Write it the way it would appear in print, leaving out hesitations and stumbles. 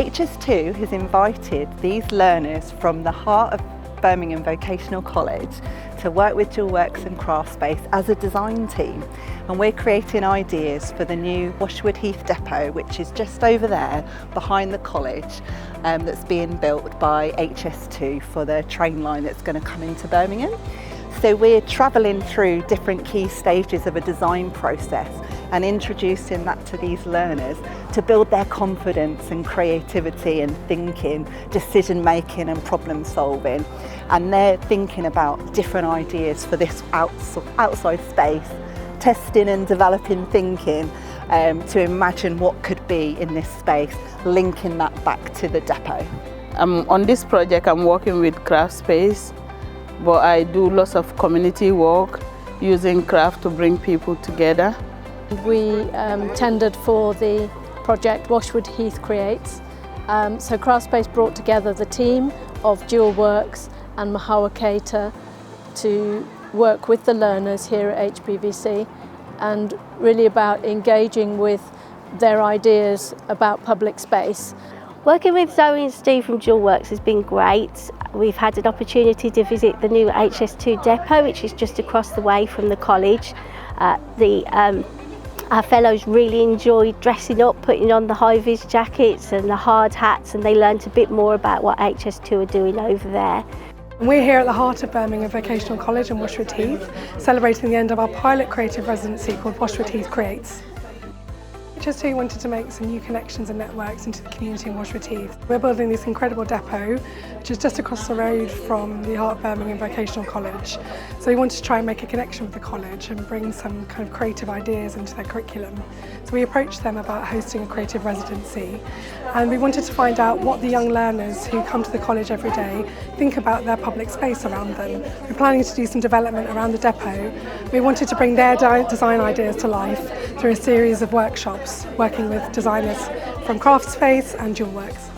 HS2 has invited these learners from the heart of Birmingham Vocational College to work with Dualworks and Craftspace as a design team, and we're creating ideas for the new Washwood Heath depot, which is just over there behind the college, that's being built by HS2 for the train line that's going to come into Birmingham. So we're travelling through different key stages of a design process and introducing that to these learners to build their confidence and creativity and thinking, decision making and problem solving. And they're thinking about different ideas for this outside space, testing and developing thinking to imagine what could be in this space, linking that back to the depot. On this project I'm working with Craftspace, but I do lots of community work using craft to bring people together. We tendered for the project Washwood Heath Creates. So Craftspace brought together the team of Dualworks and Mahawa Keita to work with the learners here at HBVC, and really about engaging with their ideas about public space. Working with Zoe and Steve from Dualworks has been great. We've had an opportunity to visit the new HS2 depot, which is just across the way from the college. Our fellows really enjoyed dressing up, putting on the high-vis jackets and the hard hats, and they learnt a bit more about what HS2 are doing over there. We're here at the heart of Birmingham Vocational College in Washwood Heath, celebrating the end of our pilot creative residency called Washwood Heath Creates. HS2 wanted to make some new connections and networks into the community in Washwood Heath. We're building this incredible depot, which is just across the road from the heart of Birmingham Vocational College. So we wanted to try and make a connection with the college and bring some kind of creative ideas into their curriculum. So we approached them about hosting a creative residency, and we wanted to find out what the young learners who come to the college every day think about their public space around them. We're planning to do some development around the depot. We wanted to bring their design ideas to life through a series of workshops, working with designers from Craftspace and Dualworks.